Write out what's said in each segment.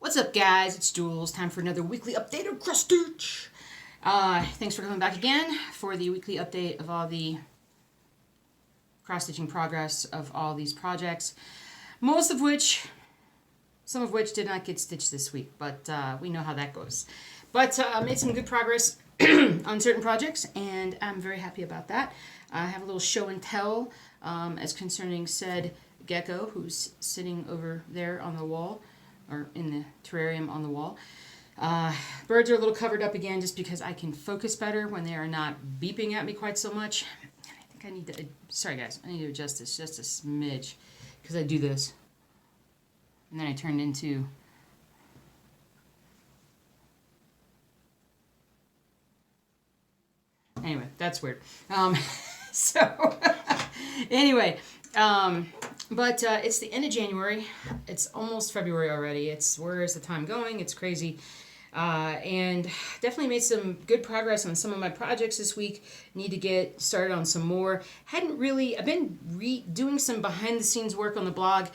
What's up, guys? It's Jules. Time for another weekly update of cross stitch. Thanks for coming back again for the weekly update of all the cross-stitching progress of all these projects. Some of which did not get stitched this week, but we know how that goes. But made some good progress on certain projects, and I'm very happy about that. I have a little show and tell as concerning said gecko who's sitting over there on the wall, or in the terrarium on the wall. Birds are a little covered up again just because I can focus better when they are not beeping at me quite so much. And I think I need to, sorry guys, I need to adjust this just a smidge because I do this. And then I turn into, anyway, that's weird. Anyway, but it's the end of January. It's almost February already. Where is the time going? It's crazy. And definitely made some good progress on some of my projects this week. Need to get started on some more. I've been doing some behind the scenes work on the blog,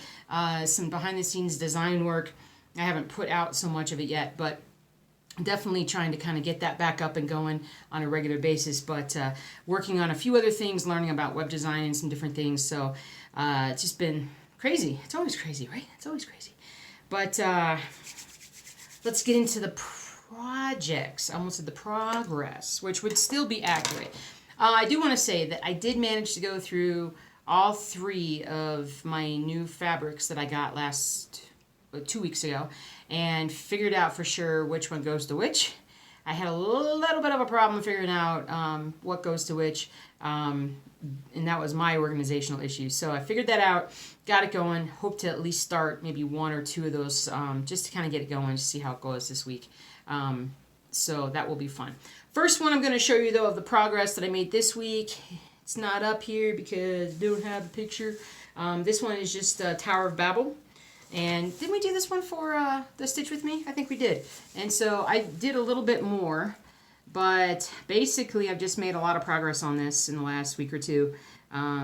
some behind the scenes design work. I haven't put out so much of it yet, but definitely trying to kind of get that back up and going on a regular basis, but working on a few other things, learning about web design and some different things. So it's just been crazy. It's always crazy, right? It's always crazy. But let's get into the projects. I almost said the progress, which would still be accurate. I do want to say that I did manage to go through all three of my new fabrics that I got 2 weeks ago, and figured out for sure which one goes to which. I had a little bit of a problem figuring out what goes to which, and that was my organizational issue. So I figured that out, got it going, hope to at least start maybe one or two of those just to kind of get it going, to see how it goes this week. So that will be fun. First one I'm going to show you, though, of the progress that I made this week. It's not up here because I don't have the picture. This one is just Tower of Babel. And didn't we do this one for the Stitch With Me? I think we did. And so I did a little bit more, but basically I've just made a lot of progress on this in the last week or two.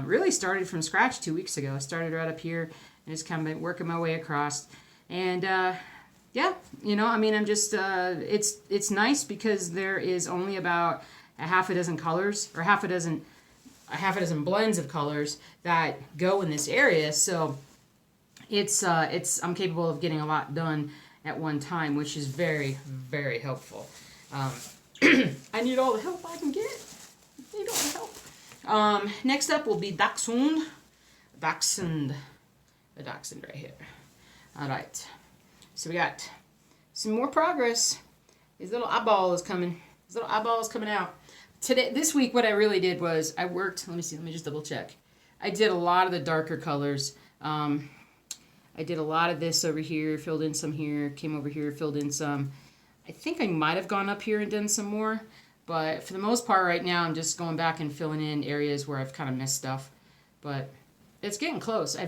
Really started from scratch 2 weeks ago. I started right up here and just kind of been working my way across. And yeah, you know, I mean, I'm just, it's nice because there is only about a half a dozen colors, or a half a dozen blends of colors that go in this area. So I'm capable of getting a lot done at one time, which is very, very helpful. I need all the help I can get. I need all the help. Next up will be Dachshund. The Dachshund right here. All right. So we got some more progress. His little eyeball is coming. His little eyeball is coming out. This week, what I really did was I worked. Let me just double check. I did a lot of the darker colors. I did a lot of this over here, filled in some here, came over here, filled in some. I think I might have gone up here and done some more, but for the most part right now, I'm just going back and filling in areas where I've kind of missed stuff. But it's getting close. I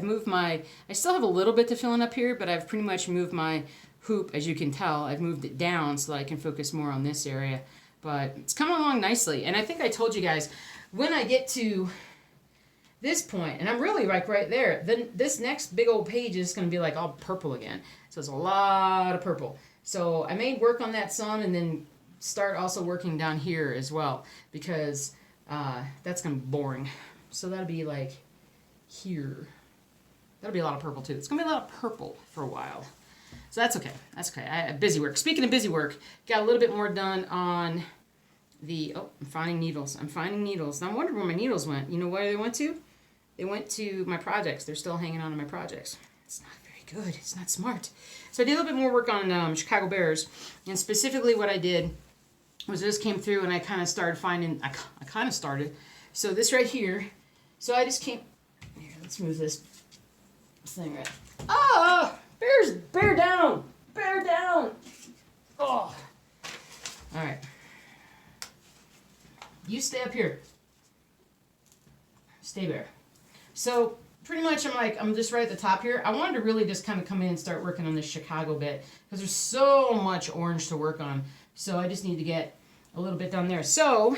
still have a little bit to fill in up here, but I've pretty much moved my hoop, as you can tell. I've moved it down so that I can focus more on this area. But it's coming along nicely. And I think I told you guys, when I get to this point, and I'm really like right there, then this next big old page is going to be like all purple again. So it's a lot of purple. So I may work on that some and then start also working down here as well, because that's going to be boring. So that'll be like here. That'll be a lot of purple too. It's going to be a lot of purple for a while. So that's okay. That's okay. Busy work. Speaking of busy work, got a little bit more done on the, I'm finding needles. I'm wondering where my needles went. You know where they went to? They went to my projects. They're still hanging on to my projects. It's not very good. It's not smart. So I did a little bit more work on Chicago Bears. And specifically what I did was this came through and I kind of started finding, So this right here. So I just came, here, let's move this thing right. Oh, bear down. Bear down. Oh. All right. You stay up here. Stay there. So pretty much I'm just right at the top here. I wanted to really just kind of come in and start working on this Chicago bit because there's so much orange to work on. So I just need to get a little bit done there. So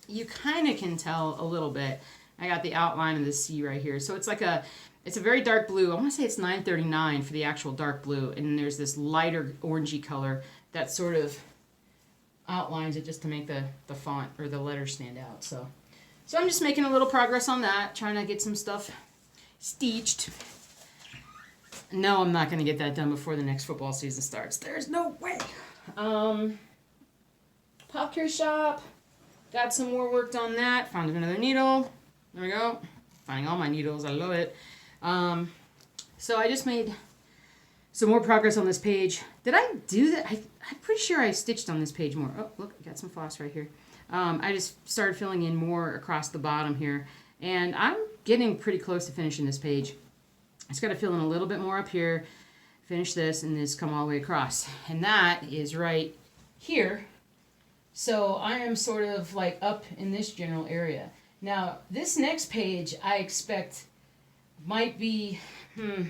you kind of can tell a little bit. I got the outline of the sea right here. So it's like It's a very dark blue. I want to say it's 939 for the actual dark blue. And then there's this lighter orangey color that sort of outlines it just to make the font or the letters stand out. So I'm just making a little progress on that, trying to get some stuff stitched. No, I'm not going to get that done before the next football season starts. There's no way. Apothecary Shop. Got some more work on that. Found another needle. There we go. Finding all my needles. I love it. So I just made some more progress on this page. Did I do that? I'm pretty sure I stitched on this page more. Oh, look, I got some floss right here. I just started filling in more across the bottom here. And I'm getting pretty close to finishing this page. I just got to fill in a little bit more up here, finish this, and this come all the way across. And that is right here. So I am sort of like up in this general area. Now, this next page I expect might be,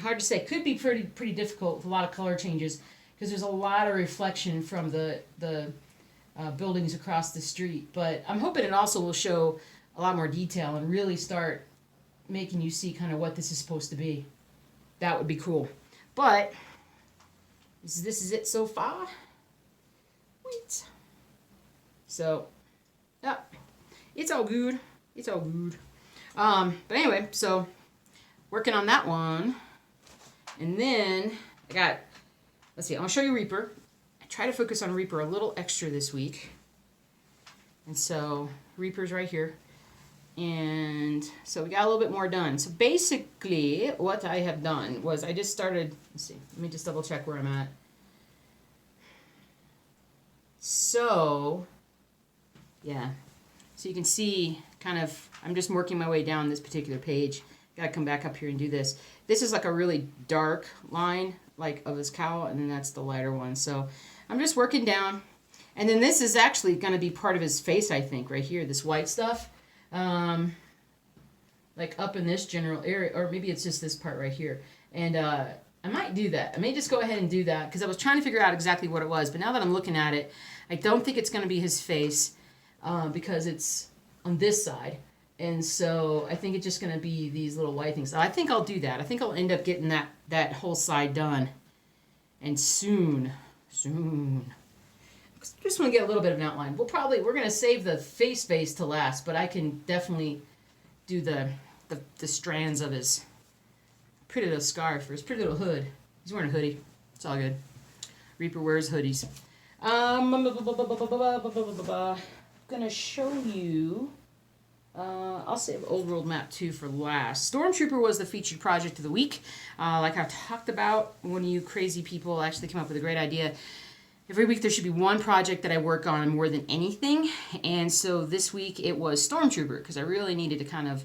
hard to say, could be pretty difficult with a lot of color changes because there's a lot of reflection from the buildings across the street. But I'm hoping it also will show a lot more detail and really start making you see kind of what this is supposed to be. That would be cool. But this is it so far. Wait. So, yeah, it's all good. It's all good. But anyway, so working on that one. And then I got, let's see, I'll show you Reaper. I try to focus on Reaper a little extra this week. And so Reaper's right here. And so we got a little bit more done. So basically what I have done was I just started, let's see, let me just double check where I'm at. So, yeah. So you can see kind of, I'm just working my way down this particular page. Gotta come back up here and do this. This is like a really dark line, like of his cowl, and then that's the lighter one. So I'm just working down. And then this is actually gonna be part of his face, I think, right here, this white stuff. Like up in this general area, or maybe it's just this part right here. And I might do that. I may just go ahead and do that because I was trying to figure out exactly what it was. But now that I'm looking at it, I don't think it's going to be his face because it's on this side. And so I think it's just going to be these little white things. So I think I'll do that. I think I'll end up getting that whole side done. And soon. Just want to get a little bit of an outline. We're going to save the face to last, but I can definitely do the strands of his pretty little scarf or his pretty little hood. He's wearing a hoodie. It's all good. Reaper wears hoodies. Gonna show you. I'll save Old World Map 2 for last. Stormtrooper was the featured project of the week. Like I've talked about, one of you crazy people actually came up with a great idea. Every week there should be one project that I work on more than anything. And so this week it was Stormtrooper because I really needed to kind of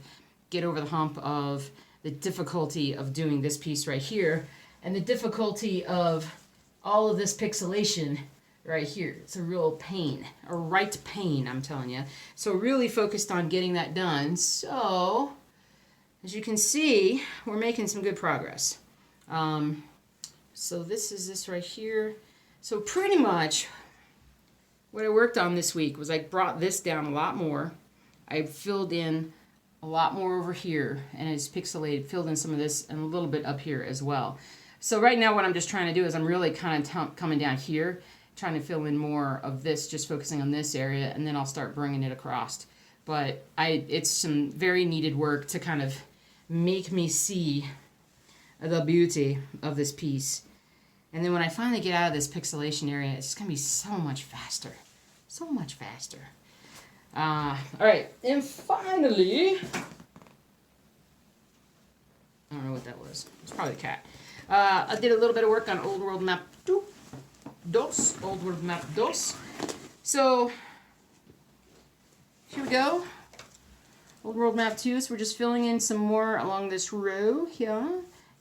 get over the hump of the difficulty of doing this piece right here and the difficulty of all of this pixelation right here. It's a real pain, a right pain, I'm telling you. So really focused on getting that done. So as you can see, we're making some good progress. So this is this right here. So pretty much what I worked on this week was I brought this down a lot more. I filled in a lot more over here and it's pixelated, filled in some of this and a little bit up here as well. So right now what I'm just trying to do is I'm really kind of coming down here, trying to fill in more of this, just focusing on this area, and then I'll start bringing it across. But it's some very needed work to kind of make me see the beauty of this piece. And then when I finally get out of this pixelation area, it's just going to be so much faster. So much faster. All right. And finally, I don't know what that was. It's probably the cat. I did a little bit of work on Old World Map 2. Old World Map 2. So, here we go. Old World Map 2. So we're just filling in some more along this row here.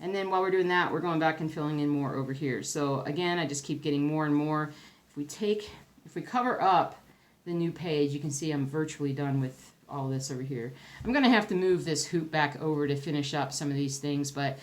And then while we're doing that, we're going back and filling in more over here. So again, I just keep getting more and more. If we cover up the new page, you can see I'm virtually done with all this over here. I'm going to have to move this hoop back over to finish up some of these things, but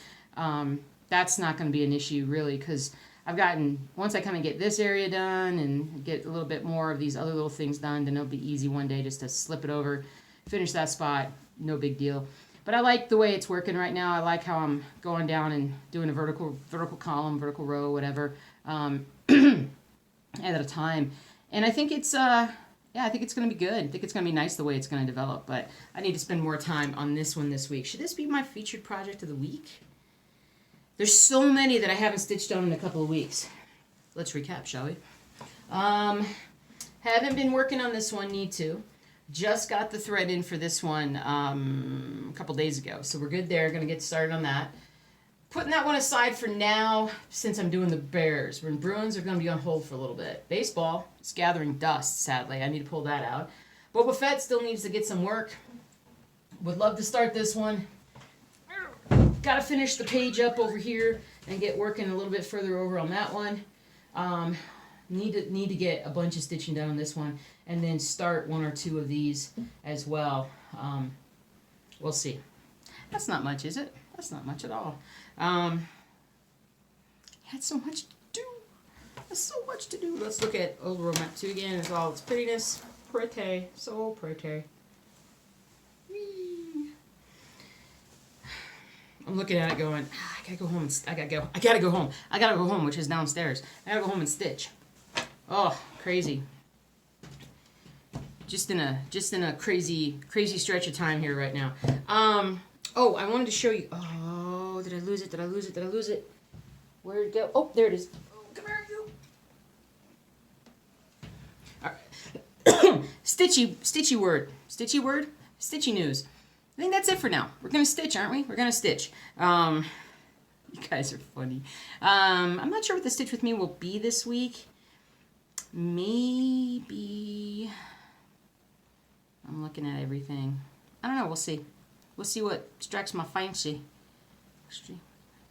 that's not going to be an issue really because once I kind of get this area done and get a little bit more of these other little things done, then it'll be easy one day just to slip it over, finish that spot, no big deal. But I like the way it's working right now. I like how I'm going down and doing a vertical column, vertical row, whatever, at a time. And I think it's, yeah, I think it's going to be good. I think it's going to be nice the way it's going to develop. But I need to spend more time on this one this week. Should this be my featured project of the week? There's so many that I haven't stitched on in a couple of weeks. Let's recap, shall we? Haven't been working on this one, need to. Just got the thread in for this one a couple days ago. So we're good there. Going to get started on that. Putting that one aside for now since I'm doing the Bears. When Bruins are going to be on hold for a little bit. Baseball is gathering dust, sadly. I need to pull that out. Boba Fett still needs to get some work. Would love to start this one. Got to finish the page up over here and get working a little bit further over on that one. Need to get a bunch of stitching done on this one, and then start one or two of these as well. We'll see. That's not much, is it? That's not much at all. Had so much to do. There's so much to do. Let's look at Old Rowe Map 2 again as all its prettiness. Pretty. So pretty. I'm looking at it going, I gotta go home. I gotta go home. I gotta go home, which is downstairs. I gotta go home and stitch. Oh, crazy. Just in a crazy stretch of time here right now. Oh, I wanted to show you. Oh, did I lose it? Did I lose it? Did I lose it? Where'd it go? Oh, there it is. Oh, come here, you. All right. Stitchy word. Stitchy news. I think that's it for now. We're gonna stitch, aren't we? We're gonna stitch. You guys are funny. I'm not sure what the stitch with me will be this week. Maybe I'm looking at everything. I don't know. We'll see. We'll see what strikes my fancy.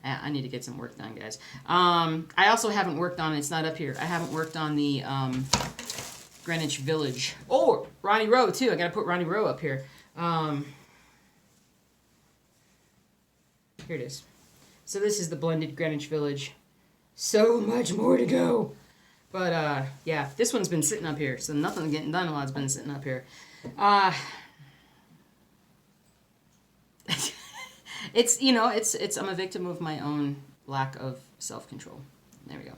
I need to get some work done, guys. I also haven't worked on, it's not up here, I haven't worked on the Greenwich Village. Oh, Ronnie Rowe, too. I got to put Ronnie Rowe up here. Here it is. So this is the blended Greenwich Village. So much more to go. But, yeah, this one's been sitting up here, so nothing's getting done while it's been sitting up here. It's, you know, it's, I'm a victim of my own lack of self-control. There we go.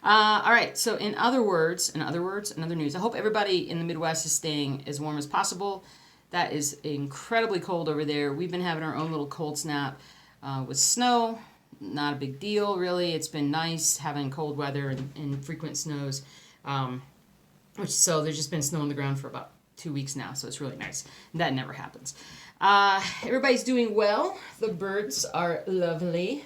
All right, so in other news, I hope everybody in the Midwest is staying as warm as possible. That is incredibly cold over there. We've been having our own little cold snap with snow. Not a big deal, really. It's been nice having cold weather and frequent snows. So there's just been snow on the ground for about 2 weeks now, so it's really nice. That never happens. Everybody's doing well. The birds are lovely.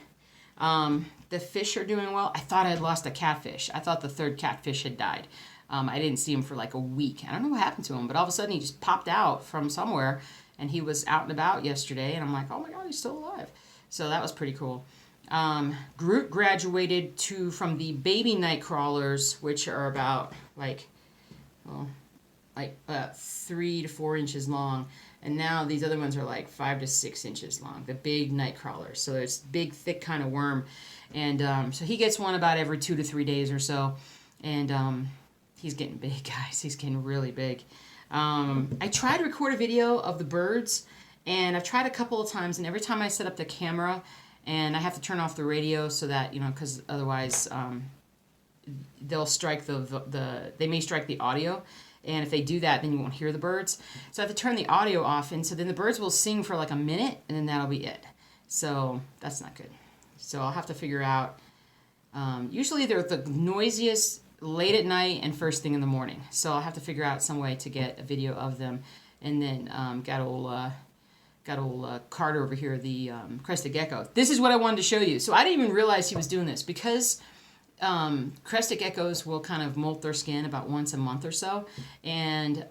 The fish are doing well. I thought I had lost a catfish. I thought the third catfish had died. I didn't see him for like a week. I don't know what happened to him, but all of a sudden he just popped out from somewhere, and he was out and about yesterday, and I'm like, oh my God, he's still alive. So that was pretty cool. Groot graduated from the baby night crawlers, which are about like 3 to 4 inches long. And now these other ones are like 5 to 6 inches long, the big night crawlers. So there's big, thick kind of worm. And so he gets one about every 2 to 3 days or so. And he's getting big, guys. He's getting really big. I tried to record a video of the birds, and I've tried a couple of times, and every time I set up the camera, and I have to turn off the radio so that, you know, because otherwise they'll strike they may strike the audio. And if they do that, then you won't hear the birds. So I have to turn the audio off, and so then the birds will sing for like a minute, and then that'll be it. So that's not good. So I'll have to figure out, usually they're the noisiest late at night and first thing in the morning. So I'll have to figure out some way to get a video of them. And then got old Carter over here, the crested gecko. This is what I wanted to show you. So I didn't even realize he was doing this, because crested geckos will kind of molt their skin about once a month or so. And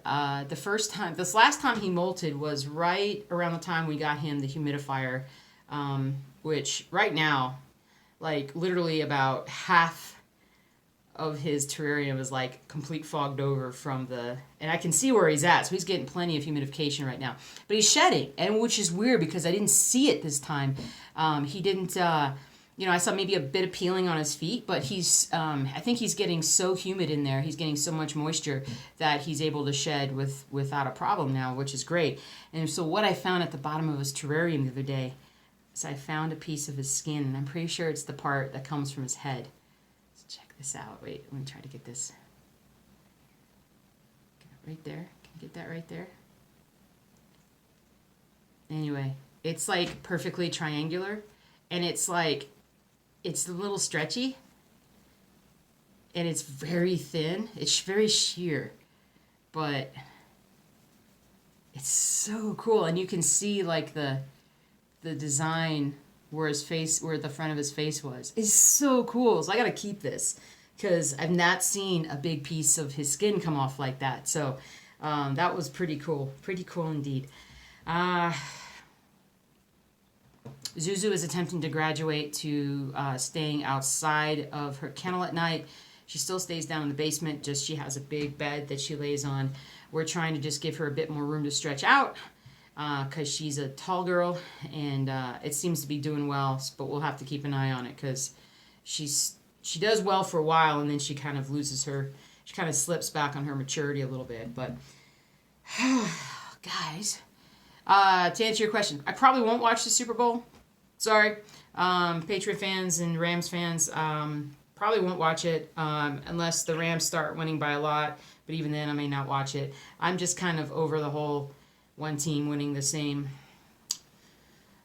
this last time he molted was right around the time we got him the humidifier, which right now, like literally about half of his terrarium is like complete fogged over and I can see where he's at, so he's getting plenty of humidification right now. But he's shedding, and which is weird because I didn't see it this time. He didn't I saw maybe a bit of peeling on his feet, but I think he's getting so humid in there. He's getting so much moisture that he's able to shed without a problem now, which is great. And so what I found at the bottom of his terrarium the other day is I found a piece of his skin, and I'm pretty sure it's the part that comes from his head. Let's check this out. Wait, let me try to get this. Right there. Can you get that right there? Anyway, it's like perfectly triangular, and it's like, it's a little stretchy, and it's very thin. It's very sheer, but it's so cool. And you can see like the design where the front of his face was. It's so cool. So I gotta keep this because I've not seen a big piece of his skin come off like that. So that was pretty cool. Pretty cool indeed. Zuzu is attempting to graduate to staying outside of her kennel at night. She still stays down in the basement, just she has a big bed that she lays on. We're trying to just give her a bit more room to stretch out because she's a tall girl, and it seems to be doing well, but we'll have to keep an eye on it because she does well for a while, and then she kind of she kind of slips back on her maturity a little bit. But, guys, to answer your question, I probably won't watch the Super Bowl. Sorry, Patriot fans and Rams fans, probably won't watch it unless the Rams start winning by a lot. But even then, I may not watch it. I'm just kind of over the whole one team winning the same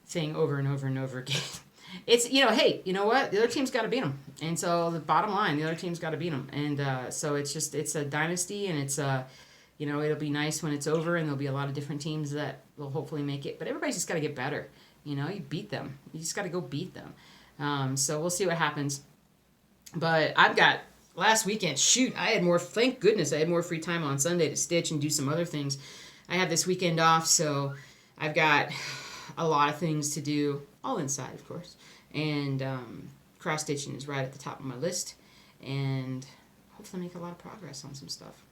thing over and over and over again. It's, hey, you know what? The other team's got to beat them. And so the bottom line, the other team's got to beat them. And so it's a dynasty, and it's it'll be nice when it's over, and there'll be a lot of different teams that will hopefully make it. But everybody's just got to get better. You beat them. You just got to go beat them. So we'll see what happens. But I've got last weekend, thank goodness I had more free time on Sunday to stitch and do some other things. I have this weekend off, so I've got a lot of things to do, all inside, of course. And cross stitching is right at the top of my list. And hopefully make a lot of progress on some stuff.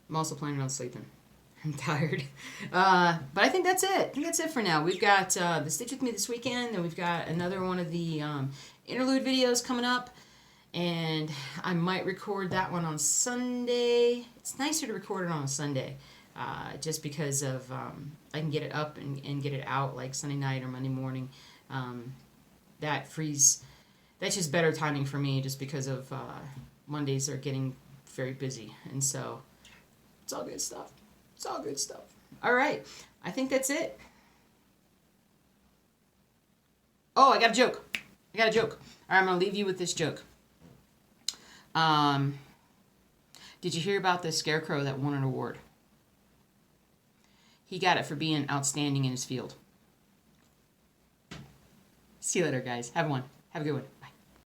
I'm also planning on sleeping. I'm tired. But I think that's it. I think that's it for now. We've got the Stitch With Me this weekend, and we've got another one of the interlude videos coming up. And I might record that one on Sunday. It's nicer to record it on a Sunday, just because of I can get it up and get it out like Sunday night or Monday morning. That's just better timing for me, just because of Mondays are getting very busy. And so it's all good stuff. It's all good stuff. All right. I think that's it. Oh, I got a joke. All right, I'm going to leave you with this joke. Did you hear about the scarecrow that won an award? He got it for being outstanding in his field. See you later, guys. Have one. Have a good one.